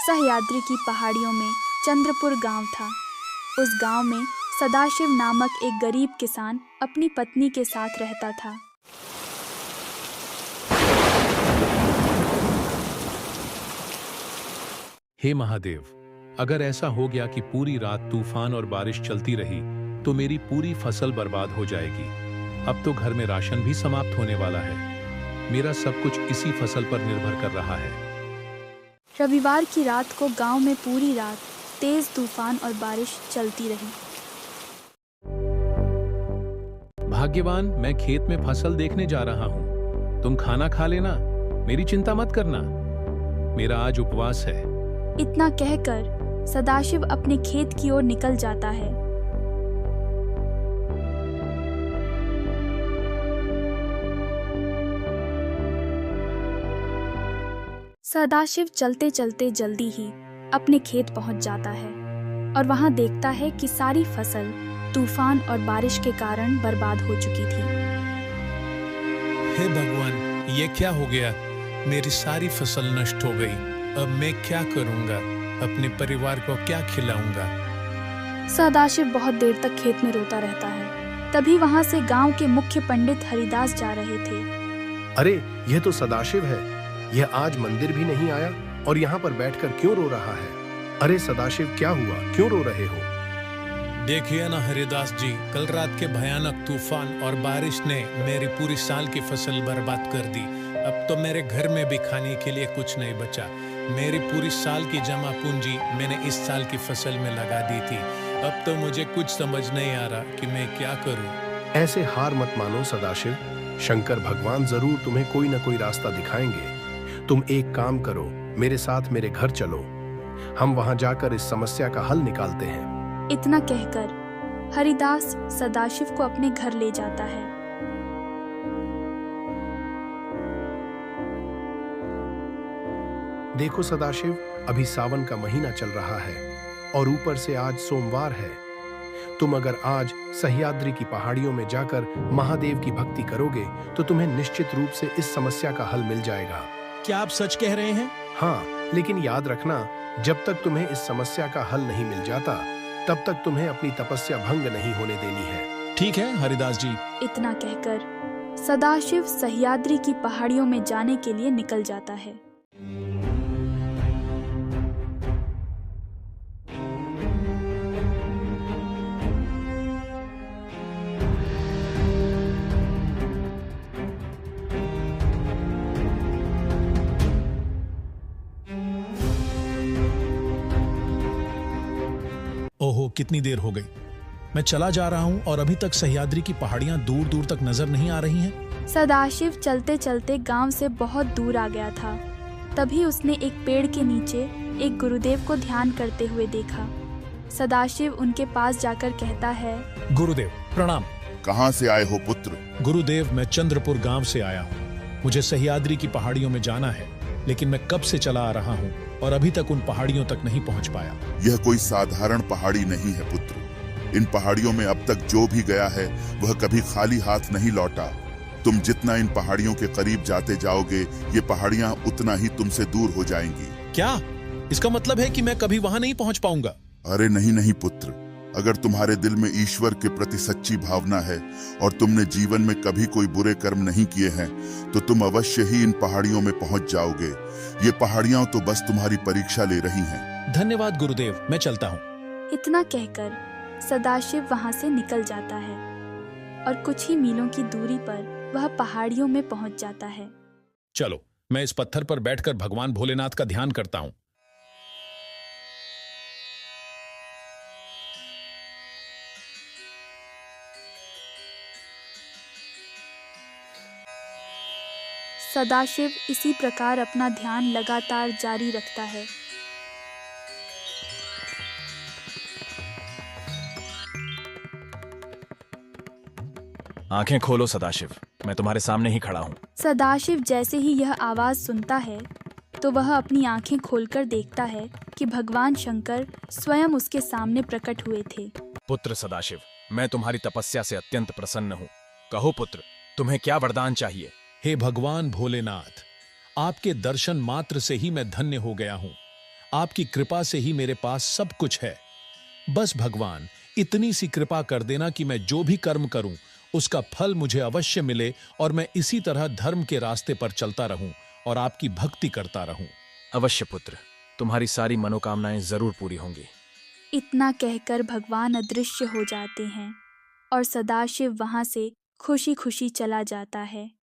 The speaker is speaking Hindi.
सह्याद्री की पहाड़ियों में चंद्रपुर गांव था। उस गांव में सदाशिव नामक एक गरीब किसान अपनी पत्नी के साथ रहता था। हे महादेव, अगर ऐसा हो गया कि पूरी रात तूफान और बारिश चलती रही तो मेरी पूरी फसल बर्बाद हो जाएगी। अब तो घर में राशन भी समाप्त होने वाला है। मेरा सब कुछ इसी फसल पर निर्भर कर रहा है। रविवार की रात को गांव में पूरी रात तेज तूफान और बारिश चलती रही। भाग्यवान, मैं खेत में फसल देखने जा रहा हूँ। तुम खाना खा लेना, मेरी चिंता मत करना। मेरा आज उपवास है। इतना कहकर सदाशिव अपने खेत की ओर निकल जाता है। सदाशिव चलते चलते जल्दी ही अपने खेत पहुंच जाता है और वहां देखता है कि सारी फसल तूफान और बारिश के कारण बर्बाद हो चुकी थी। हे भगवान, ये क्या हो गया? मेरी सारी फसल नष्ट हो गई। अब मैं क्या करूंगा? अपने परिवार को क्या खिलाऊंगा? सदाशिव बहुत देर तक खेत में रोता रहता है। तभी वहां से गांव के मुख्य पंडित हरिदास जा रहे थे। अरे, यह तो सदाशिव है। यह आज मंदिर भी नहीं आया और यहाँ पर बैठकर क्यों रो रहा है? अरे सदाशिव, क्या हुआ? क्यों रो रहे हो? देखिए ना हरिदास जी, कल रात के भयानक तूफान और बारिश ने मेरी पूरी साल की फसल बर्बाद कर दी। अब तो मेरे घर में भी खाने के लिए कुछ नहीं बचा। मेरी पूरी साल की जमा पूंजी मैंने इस साल की फसल में लगा दी थी। अब तो मुझे कुछ समझ नहीं आ रहा कि मैं क्या करूं। ऐसे हार मत मानो सदाशिव। शंकर भगवान जरूर तुम्हें कोई न कोई रास्ता दिखाएंगे। तुम एक काम करो, मेरे साथ मेरे घर चलो। हम वहां जाकर इस समस्या का हल निकालते हैं। इतना कहकर हरिदास सदाशिव को अपने घर ले जाता है। देखो सदाशिव, अभी सावन का महीना चल रहा है और ऊपर से आज सोमवार है। तुम अगर आज सह्याद्री की पहाड़ियों में जाकर महादेव की भक्ति करोगे तो तुम्हें निश्चित रूप से इस समस्या का हल मिल जाएगा। क्या आप सच कह रहे हैं? हाँ, लेकिन याद रखना, जब तक तुम्हें इस समस्या का हल नहीं मिल जाता तब तक तुम्हें अपनी तपस्या भंग नहीं होने देनी है। ठीक है हरिदास जी। इतना कहकर सदाशिव सह्याद्री की पहाड़ियों में जाने के लिए निकल जाता है। ओहो, कितनी देर हो गई। मैं चला जा रहा हूं और अभी तक सह्याद्री की पहाड़ियां दूर दूर तक नजर नहीं आ रही हैं। सदाशिव चलते चलते गांव से बहुत दूर आ गया था। तभी उसने एक पेड़ के नीचे एक गुरुदेव को ध्यान करते हुए देखा। सदाशिव उनके पास जाकर कहता है, गुरुदेव प्रणाम। कहाँ से आए हो पुत्र? गुरुदेव, मैं चंद्रपुर गांव से आया हूँ। मुझे सह्याद्री की पहाड़ियों में जाना है, लेकिन मैं कब से चला आ रहा हूँ और अभी तक उन पहाड़ियों तक नहीं पहुँच पाया। यह कोई साधारण पहाड़ी नहीं है पुत्र। इन पहाड़ियों में अब तक जो भी गया है वह कभी खाली हाथ नहीं लौटा। तुम जितना इन पहाड़ियों के करीब जाते जाओगे, ये पहाड़ियाँ उतना ही तुमसे दूर हो जाएंगी। क्या इसका मतलब है कि मैं कभी वहां नहीं पहुंच पाऊंगा? अरे नहीं नहीं पुत्र, अगर तुम्हारे दिल में ईश्वर के प्रति सच्ची भावना है और तुमने जीवन में कभी कोई बुरे कर्म नहीं किए हैं तो तुम अवश्य ही इन पहाड़ियों में पहुंच जाओगे। ये पहाड़ियां तो बस तुम्हारी परीक्षा ले रही हैं। धन्यवाद गुरुदेव, मैं चलता हूँ। इतना कहकर सदाशिव वहां से निकल जाता है और कुछ ही मीलों की दूरी पर वह पहाड़ियों में पहुंच जाता है। चलो, मैं इस पत्थर पर बैठकर भगवान भोलेनाथ का ध्यान करता हूँ। सदाशिव इसी प्रकार अपना ध्यान लगातार जारी रखता है। आंखें खोलो सदाशिव, मैं तुम्हारे सामने ही खड़ा हूँ। सदाशिव जैसे ही यह आवाज सुनता है तो वह अपनी आंखें खोलकर देखता है कि भगवान शंकर स्वयं उसके सामने प्रकट हुए थे। पुत्र सदाशिव, मैं तुम्हारी तपस्या से अत्यंत प्रसन्न हूँ। कहो पुत्र, तुम्हें क्या वरदान चाहिए? हे भगवान भोलेनाथ, आपके दर्शन मात्र से ही मैं धन्य हो गया हूँ। आपकी कृपा से ही मेरे पास सब कुछ है। बस भगवान इतनी सी कृपा कर देना कि मैं जो भी कर्म करूं उसका फल मुझे अवश्य मिले और मैं इसी तरह धर्म के रास्ते पर चलता रहूं और आपकी भक्ति करता रहूं। अवश्य पुत्र, तुम्हारी सारी मनोकामनाएं जरूर पूरी होंगी। इतना कहकर भगवान अदृश्य हो जाते हैं और सदाशिव वहां से खुशी खुशी चला जाता है।